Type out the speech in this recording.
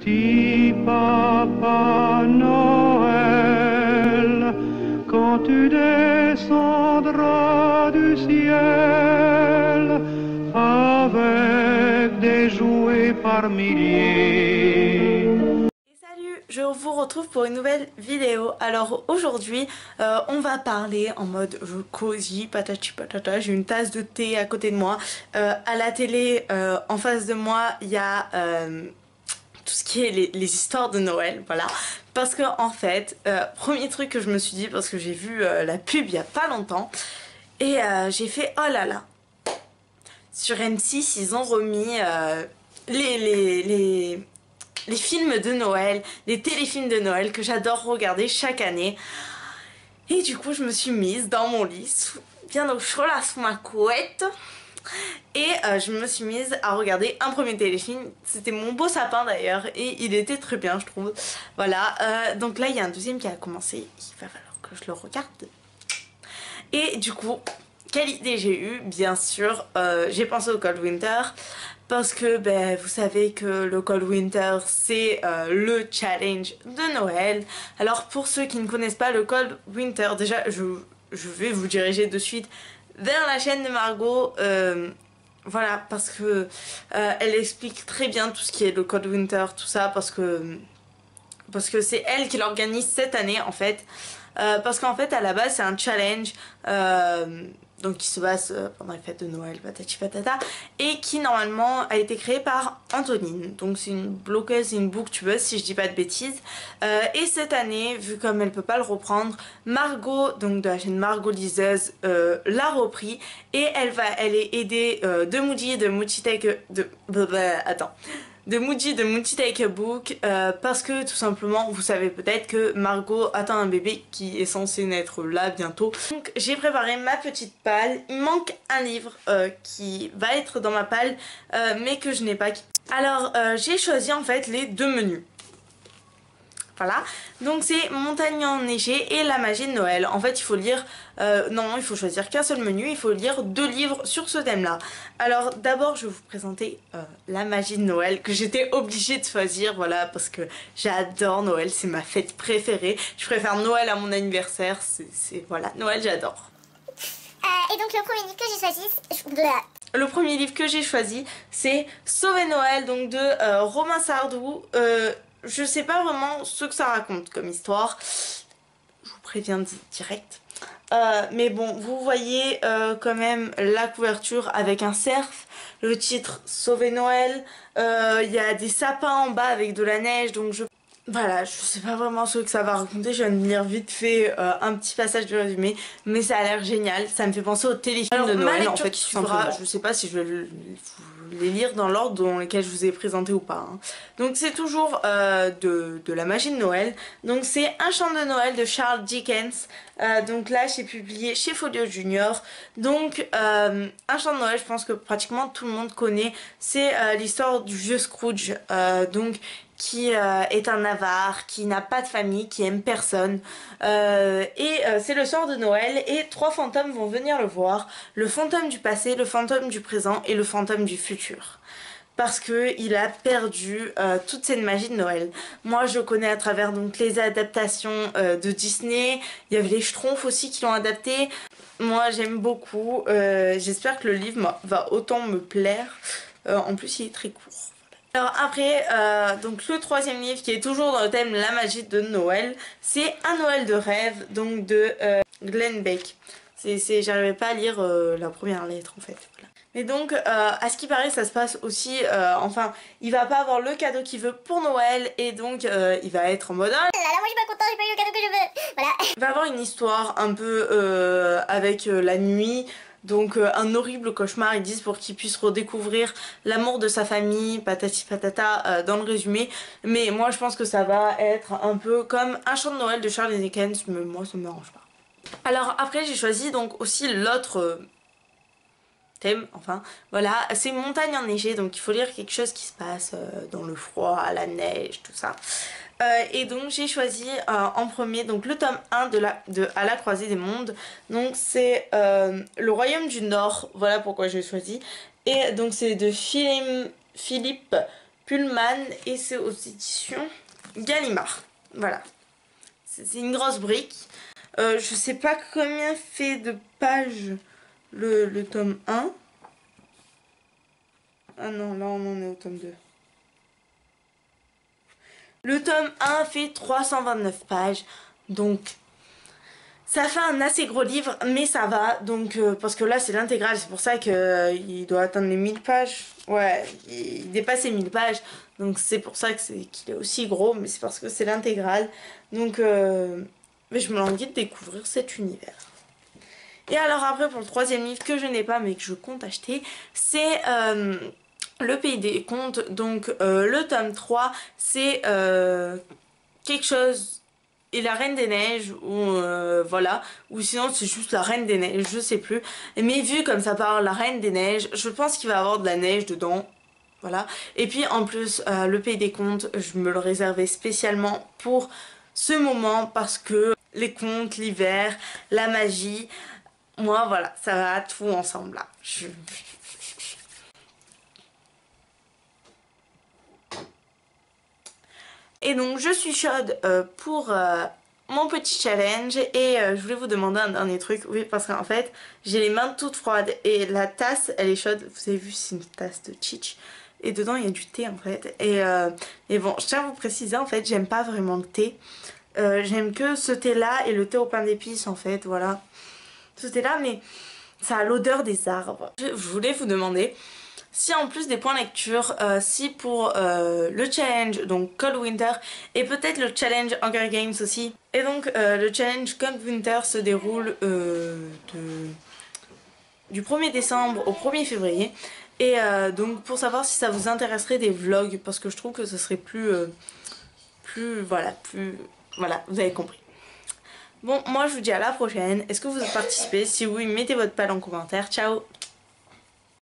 Petit Papa Noël, quand tu descendras du ciel avec des jouets par milliers. Salut, je vous retrouve pour une nouvelle vidéo. Alors aujourd'hui on va parler en mode cosy, patati patata. J'ai une tasse de thé à côté de moi, à la télé en face de moi il y a tout ce qui est les histoires de Noël, voilà. Parce que en fait, premier truc que je me suis dit, parce que j'ai vu la pub il y a pas longtemps, et j'ai fait oh là là. Sur M6 ils ont remis les films de Noël, les téléfilms de Noël que j'adore regarder chaque année. Et du coup je me suis mise dans mon lit, bien au chaud là sous ma couette. Et je me suis mise à regarder un premier téléfilm. C'était Mon Beau Sapin d'ailleurs. Et il était très bien je trouve. Voilà, donc là il y a un deuxième qui a commencé. Il va falloir que je le regarde. Et du coup, quelle idée j'ai eue? Bien sûr, j'ai pensé au Cold Winter. Parce que vous savez que le Cold Winter c'est le challenge de Noël. Alors pour ceux qui ne connaissent pas le Cold Winter, déjà je vais vous diriger de suite vers la chaîne de Margot, voilà, parce que elle explique très bien tout ce qui est le Cold Winter, tout ça, parce que c'est elle qui l'organise cette année en fait. Parce qu'en fait à la base c'est un challenge donc qui se passe pendant les fêtes de Noël, patati patata, et qui normalement a été créé par Antonine. Donc c'est une blogueuse et une booktubeuse si je dis pas de bêtises. Et cette année, vu comme elle peut pas le reprendre, Margot, donc de la chaîne Margot Liseuse, l'a repris et elle est aidée de Moody, de Moody Take de Moody Take a Book, parce que tout simplement vous savez peut-être que Margot attend un bébé qui est censé naître là bientôt. Donc j'ai préparé ma petite palle. Il manque un livre qui va être dans ma palle mais que je n'ai pas. Alors j'ai choisi en fait les deux menus. Voilà, donc c'est Montagne enneigée et La magie de Noël. En fait il faut lire, non il faut choisir qu'un seul menu, il faut lire 2 livres sur ce thème là. Alors d'abord je vais vous présenter La magie de Noël que j'étais obligée de choisir, voilà, parce que j'adore Noël, c'est ma fête préférée. Je préfère Noël à mon anniversaire, c'est voilà, Noël j'adore. Et donc le premier livre que j'ai choisi, le premier livre que j'ai choisi c'est Sauver Noël, donc de Romain Sardou. Je sais pas vraiment ce que ça raconte comme histoire, je vous préviens direct. Mais bon, vous voyez quand même la couverture avec un cerf, le titre Sauver Noël, il y a des sapins en bas avec de la neige, donc voilà, je sais pas vraiment ce que ça va raconter, je viens de lire vite fait un petit passage de résumé, mais ça a l'air génial, ça me fait penser au téléfilm de Noël en fait, qui suivra, je sais pas si je vais les lire dans l'ordre dans lequel je vous ai présenté ou pas, hein. Donc c'est toujours de la magie de Noël, donc c'est Un chant de Noël de Charles Dickens, donc là j'ai publié chez Folio Junior. Donc Un chant de Noël, je pense que pratiquement tout le monde connaît, c'est l'histoire du vieux Scrooge, donc qui est un avare, qui n'a pas de famille, qui aime personne, c'est le soir de Noël et 3 fantômes vont venir le voir, le fantôme du passé, le fantôme du présent et le fantôme du futur, parce que il a perdu toute cette magie de Noël. Moi je connais à travers donc les adaptations de Disney, il y avait les Schtroumpfs aussi qui l'ont adapté. Moi j'aime beaucoup, j'espère que le livre va autant me plaire, en plus il est très court. Alors après, donc le troisième livre qui est toujours dans le thème La magie de Noël, c'est Un Noël de rêve, donc de Glenn Beck. J'arrivais pas à lire la première lettre en fait. Voilà. Mais donc à ce qui paraît ça se passe aussi, enfin il va pas avoir le cadeau qu'il veut pour Noël et donc il va être en mode ah, là, moi je suis pas content, j'ai pas eu le cadeau que je veux. Voilà. Il va avoir une histoire un peu avec la nuit. Donc un horrible cauchemar, ils disent, pour qu'il puisse redécouvrir l'amour de sa famille, patati patata, dans le résumé. Mais moi je pense que ça va être un peu comme Un chant de Noël de Charles Dickens, mais moi ça me dérange pas. Alors après j'ai choisi donc aussi l'autre thème, enfin voilà, c'est Montagne enneigée, donc il faut lire quelque chose qui se passe dans le froid, à la neige, tout ça. Et donc j'ai choisi en premier donc le tome 1 de À la croisée des mondes, donc c'est Le Royaume du Nord, voilà pourquoi j'ai choisi. Et donc c'est de Philippe Pullman et c'est aux éditions Gallimard. Voilà. C'est une grosse brique. Je sais pas combien fait de pages le tome 1. Ah non, là on en est au tome 2. Le tome 1 fait 329 pages. Donc ça fait un assez gros livre, mais ça va. Donc parce que là c'est l'intégrale, c'est pour ça qu'il doit atteindre les 1000 pages. Ouais, il dépasse les 1000 pages. Donc c'est pour ça qu'il est aussi gros, mais c'est parce que c'est l'intégrale. Donc mais je me languis de découvrir cet univers. Et alors après pour le troisième livre que je n'ai pas mais que je compte acheter, c'est Le Pays des Contes. Donc le tome 3 c'est quelque chose et la Reine des Neiges ou voilà, ou sinon c'est juste la Reine des Neiges, je sais plus. Mais vu comme ça parle la Reine des Neiges, je pense qu'il va y avoir de la neige dedans. Voilà. Et puis en plus Le Pays des Contes, je me le réservais spécialement pour ce moment parce que les contes, l'hiver, la magie, moi voilà, ça va tout ensemble là. Et donc je suis chaude pour mon petit challenge et je voulais vous demander un dernier truc. Oui, parce qu'en fait j'ai les mains toutes froides et la tasse elle est chaude. Vous avez vu, c'est une tasse de Chich et dedans il y a du thé en fait. Et bon, je tiens à vous préciser, en fait j'aime pas vraiment le thé. J'aime que ce thé là et le thé au pain d'épices en fait, voilà. Ce thé là, mais ça a l'odeur des arbres. Je voulais vous demander si en plus des points lecture, si pour le challenge, donc Cold Winter, et peut-être le challenge Hunger Games aussi. Et donc le challenge Cold Winter se déroule du 1er décembre au 1er février. Et donc pour savoir si ça vous intéresserait des vlogs, parce que je trouve que ce serait voilà, vous avez compris. Bon, moi je vous dis à la prochaine. Est-ce que vous participez? Si oui, mettez votre pal en commentaire. Ciao!